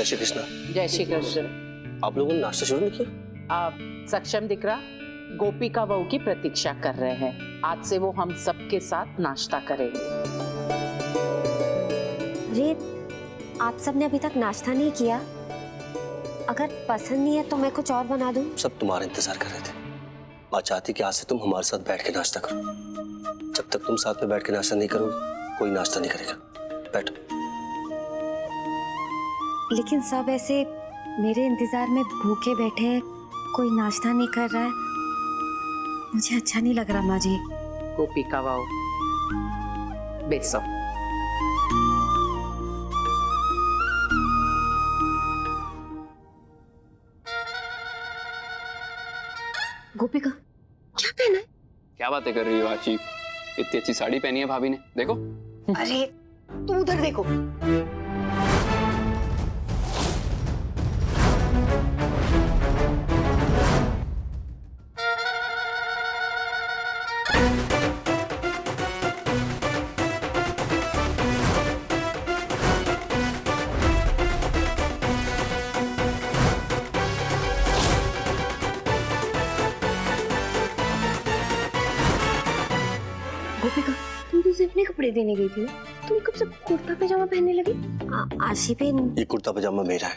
जय श्री कृष्ण। जय श्री कृष्ण। आप लोगों ने नाश्ता शुरू नहीं किया? आप सक्षम दिख रहा गोपिका बहू की प्रतीक्षा कर रहे हैं। आज से वो हम सबके साथ नाश्ता करेंगे। अरे आप सबने अभी तक नाश्ता नहीं किया? अगर पसंद नहीं है तो मैं कुछ और बना दूं? सब तुम्हारा इंतजार कर रहे थे। बात चाहती कि आज से तुम हमारे साथ बैठ के नाश्ता करो। जब तक तुम साथ में बैठ के नाश्ता नहीं करोगे कोई नाश्ता नहीं करेगा। बैठो। लेकिन सब ऐसे मेरे इंतजार में भूखे बैठे हैं, कोई नाश्ता नहीं कर रहा है, मुझे अच्छा नहीं लग रहा। माँ जी गोपिका बहू बेसो। गोपिका क्या पहना है? क्या बातें कर रही हो आशी? इतनी अच्छी साड़ी पहनी है भाभी ने, देखो। अरे तू उधर देखो। गोपिका तुम तो सिर्फ कपड़े देने गई थी, तुम कब से कुर्ता पजामा पहनने लगी? आशी पे ये कुर्ता पजामा मेरा है।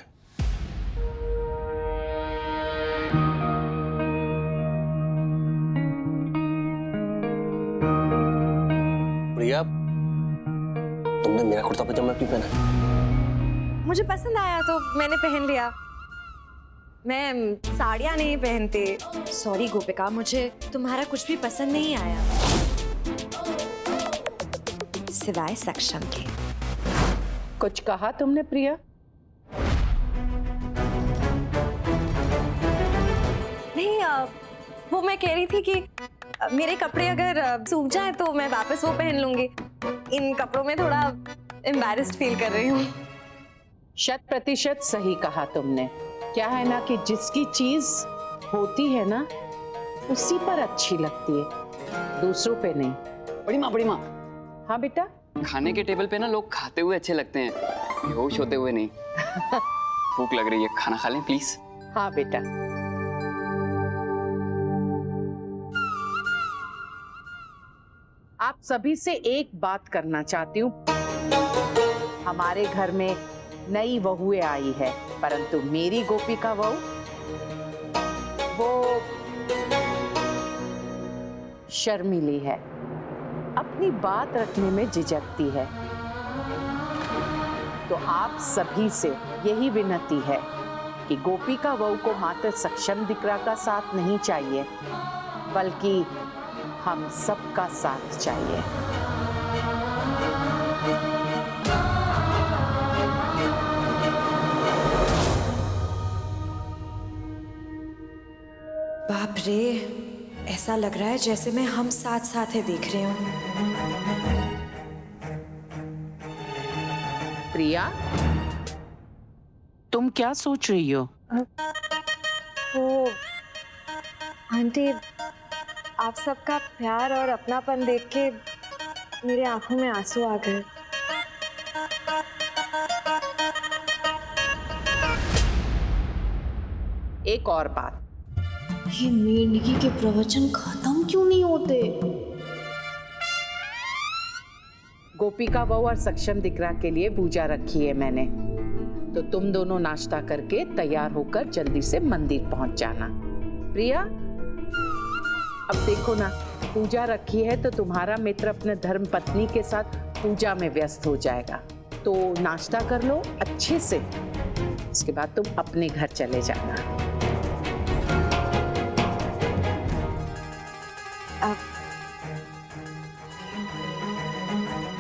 प्रिया, तुमने मेरा कुर्ता पजामा क्यों पहना? मुझे पसंद आया तो मैंने पहन लिया। मैं साड़ियाँ नहीं पहनती। सॉरी गोपिका, मुझे तुम्हारा कुछ भी पसंद नहीं आया सिवाय सक्षम के। कुछ कहा तुमने प्रिया? नहीं, वो मैं कह रही थी कि मेरे कपड़े अगर सूख जाए तो मैं वापस वो पहन लूंगी। इन कपड़ों में थोड़ा एम्बैरेस्ड फील कर रही हूँ। 100% सही कहा तुमने। क्या है ना कि जिसकी चीज होती है ना उसी पर अच्छी लगती है, दूसरों पे नहीं। बड़ी माँ। हाँ बेटा। खाने के टेबल पे ना लोग खाते हुए अच्छे लगते हैं, बेहोश होते हुए नहीं। भूख लग रही है, खाना खा लें प्लीज। हाँ बेटा। आप सभी से एक बात करना चाहती हूँ। हमारे घर में नई बहुएं आई है, परंतु मेरी गोपिका बहू वो शर्मीली है, अपनी बात रखने में झिझकती है। तो आप सभी से यही विनती है कि गोपिका बहू को मात्र सक्षम दिकरा का साथ नहीं चाहिए, बल्कि हम सबका साथ चाहिए। बाप रे, ऐसा लग रहा है जैसे मैं हम साथ साथ है देख रही हूँ। प्रिया, तुम क्या सोच रही हो? वो आंटी, आप सबका प्यार और अपनापन देख के मेरे आंखों में आंसू आ गए। एक और बात, ये मेंढकी के प्रवचन खत्म क्यों नहीं होते? गोपिका बहू और सक्षम दिकरा के लिए पूजा रखी है मैंने, तो तुम दोनों नाश्ता करके तैयार होकर जल्दी से मंदिर पहुंच जाना। प्रिया, अब देखो ना, पूजा रखी है तो तुम्हारा मित्र अपने धर्म पत्नी के साथ पूजा में व्यस्त हो जाएगा, तो नाश्ता कर लो अच्छे से, उसके बाद तुम अपने घर चले जाना।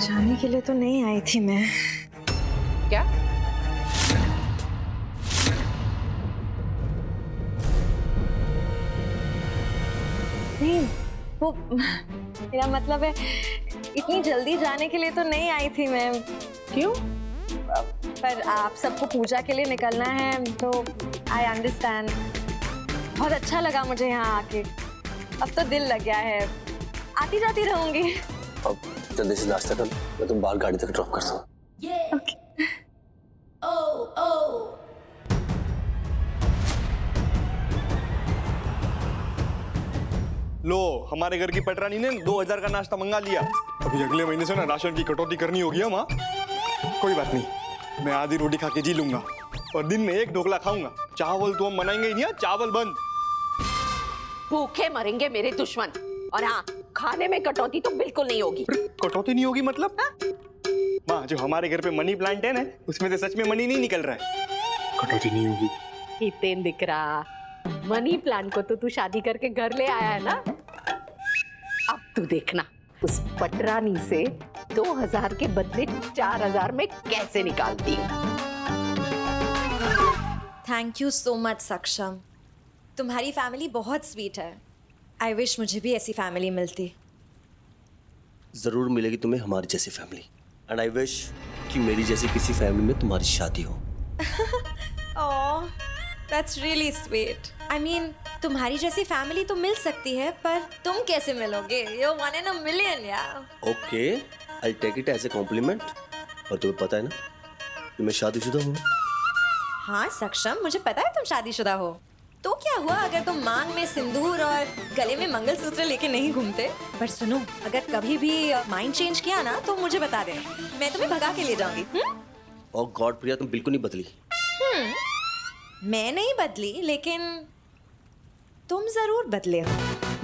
जाने के लिए तो नहीं आई थी मैं। क्या? नहीं, वो मेरा मतलब है इतनी जल्दी जाने के लिए तो नहीं आई थी मैं। क्यों? पर आप सबको पूजा के लिए निकलना है तो आई अंडरस्टैंड। बहुत अच्छा लगा मुझे यहाँ आके, अब तो दिल लग गया है, आती जाती रहूंगी। अब जल्दी से नाश्ता कर, मैं तुम बाहर गाड़ी तक ड्रॉप करता हूँ। ओके। लो हमारे घर की पटरानी ने 2000 का नाश्ता मंगा लिया। अभी अगले महीने से ना राशन की कटौती करनी होगी माँ। कोई बात नहीं, मैं आधी रोटी खा के जी लूंगा और दिन में 1 ढोकला खाऊंगा। चावल तो हम बनाएंगे ही नहीं, चावल बंद। भूखे मरेंगे मेरे दुश्मन। और हाँ, खाने में कटौती तो बिल्कुल नहीं होगी। कटौती नहीं होगी मतलब? माँ, जो हमारे घर पे मनी प्लांट है ना, उसमें से सच में मनी नहीं निकल रहा है। कटौती नहीं होगी। हितेन दिख रहा, मनी प्लांट को तो तू शादी करके घर ले आया है ना। अब तू देखना उस पटरानी से 2000 के बदले 4000 में कैसे निकालती हूँ। थैंक यू सो मच सक्षम, तुम्हारी फैमिली बहुत स्वीट है। आई विश मुझे भी ऐसी फैमिली मिलती। जरूर मिलेगी तुम्हें हमारी जैसी फैमिली। एंड आई विश कि मेरी जैसी किसी फैमिली में तुम्हारी शादी हो। Oh, that's really sweet. I mean, तुम्हारी जैसी फैमिली तो मिल सकती है, पर तुम कैसे मिलोगे? You're 1 in a million यार। Okay, I take it as a compliment. और तुम्हें पता है ना कि मैं शादीशुदा हूँ। हाँ सक्षम, मुझे पता है तुम शादीशुदा हो। तो क्या हुआ अगर तुम मांग में सिंदूर और गले में मंगलसूत्र लेके नहीं घूमते? पर सुनो, अगर कभी भी माइंड चेंज किया ना तो मुझे बता देना, मैं तुम्हें भगा के ले जाऊंगी। ओह गॉड प्रिया, तुम बिल्कुल नहीं बदली। मैं नहीं बदली, लेकिन तुम जरूर बदले हो।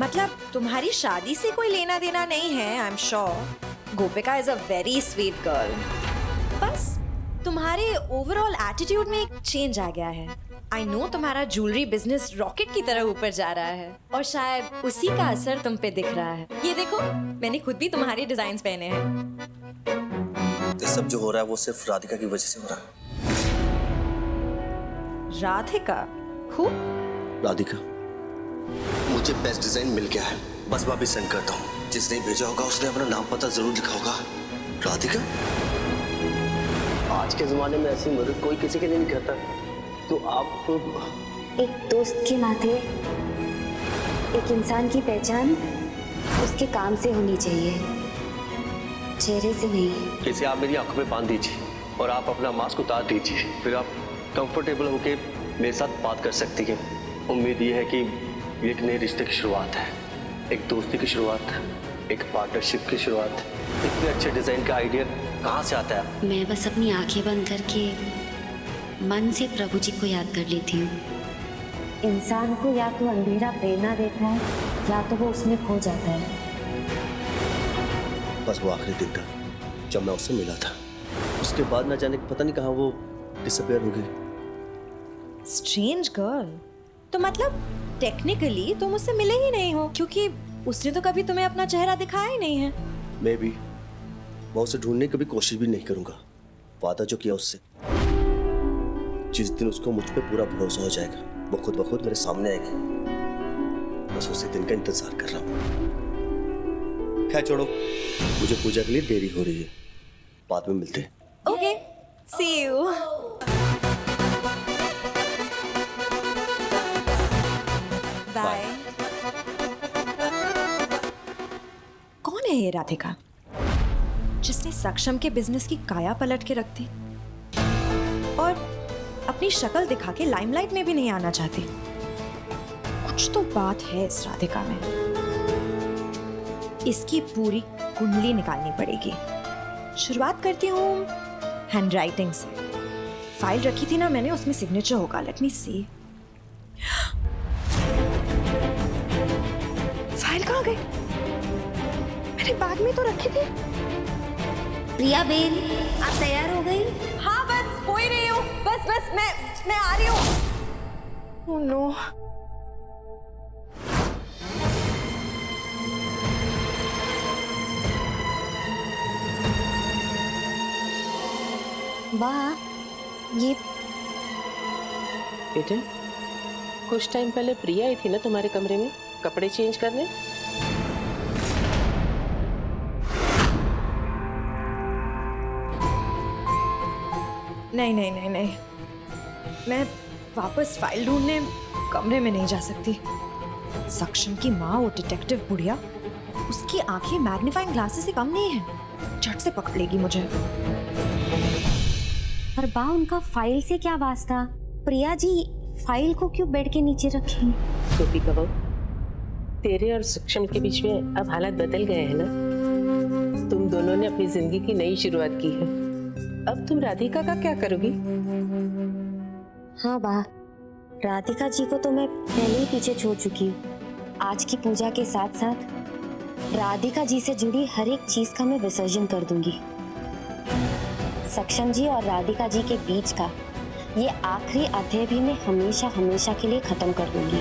मतलब तुम्हारी शादी से कोई लेना देना नहीं है। I am sure Gopika is a very sweet girl. बस तुम्हारे ओवरऑल एटीट्यूड में एक चेंज आ गया है। आई नो तुम्हारा ज्वेलरी बिजनेस रॉकेट की तरह ऊपर जा रहा है और शायद उसी का असर तुम पे दिख रहा है। ये देखो, मैंने खुद भी तुम्हारे डिजाइन्स पहने हैं। ये सब जो हो रहा है वो सिर्फ राधिका की वजह से हो रहा है। राधिका? हु? राधिका, मुझे बेस्ट डिजाइन मिल गया है, बस मैं अभी सेंड करता हूँ। जिसने भेजा होगा उसने अपना नाम पता जरूर लिखा होगा। राधिका, आज के जमाने में ऐसी मदद कोई किसी के लिए नहीं करता, तो आप एक दोस्त के नाते एक इंसान की पहचान उसके काम से होनी चाहिए, चेहरे से नहीं। इसे आप मेरी आंखों में बांध दीजिए और आप अपना मास्क उतार दीजिए, फिर आप कंफर्टेबल होके मेरे साथ बात कर सकती हैं। उम्मीद ये है कि ये एक नए रिश्ते की शुरुआत है, एक दोस्ती की शुरुआत, एक पार्टनरशिप की शुरुआत। इतने अच्छे डिजाइन का आइडिया कहाँ से आता है? मैं बस अपनी आंखें बंद करके मन से प्रभु जी को याद कर लेती हूँ। इंसान को या तो अंधेरा प्रेरणा देता है या तो वो उसमें खो जाता है। बस वो आखिरी दिन था जब मैं उससे मिला था, उसके बाद ना जाने पता नहीं कहाँ वो डिसअपीयर हो गई। Strange girl. तो मतलब टेक्निकली तुम उससे मिले ही नहीं हो, क्योंकि उसने तो कभी तुम्हें अपना चेहरा दिखाया ही नहीं है। मैं भी उसे ढूंढने की कभी कोशिश भी नहीं करूंगा। वादा जो किया उससे, जिस दिन उसको मुझ पे पूरा भरोसा हो जाएगा वो खुद ब खुद मेरे सामने आएगी। बस उसी दिन का इंतजार कर रहा हूँ। खैर छोड़ो, मुझे पूजा के लिए देरी हो रही है, बाद में मिलते हैं। Okay, see you. बाय। कौन है ये राधिका जिसने सक्षम के बिजनेस की काया पलट के रख दी और अपनी शक्ल दिखा के लाइमलाइट में भी नहीं आना चाहती? कुछ तो बात है इस राधिका में। इसकी पूरी कुंडली निकालनी पड़ेगी। शुरुआत करती हूँ हैंडराइटिंग से। फाइल रखी थी ना मैंने, उसमें सिग्नेचर होगा। लेट मी सी। फाइल कहाँ गई? मेरे बैग में तो रखी थी। प्रिया बेन, आप तैयार हो गई? हाँ बस हो ही रही हूँ। बस मैं आ रही हूँ। Oh no. वाह, ये बेटे, कुछ टाइम पहले प्रिया आई थी ना तुम्हारे कमरे में कपड़े चेंज करने? नहीं, मैं वापस फाइल ढूंढने कमरे में नहीं जा सकती। सक्षम की माँ, वो डिटेक्टिव बुढ़िया, उसकी आंखें मैग्नीफाइंग ग्लासेस से कम नहीं है। झट से पकड़ लेगी मुझे। पर बा, उनका फाइल से क्या वास्ता? प्रिया जी फाइल को क्यों बेड के नीचे रखी? गोपिका बहू, तेरे और सक्षम के बीच में अब हालात बदल गए हैं ना। तुम दोनों ने अपनी जिंदगी की नई शुरुआत की है। अब तुम राधिका का क्या करोगी? हाँ बा, राधिका जी को तो मैं पहले ही पीछे छोड़ चुकी हूँ। आज की पूजा के साथ साथ राधिका जी से जुड़ी हर एक चीज का मैं विसर्जन कर दूंगी। सक्षम जी और राधिका जी के बीच का ये आखिरी अध्याय भी मैं हमेशा हमेशा के लिए खत्म कर दूंगी।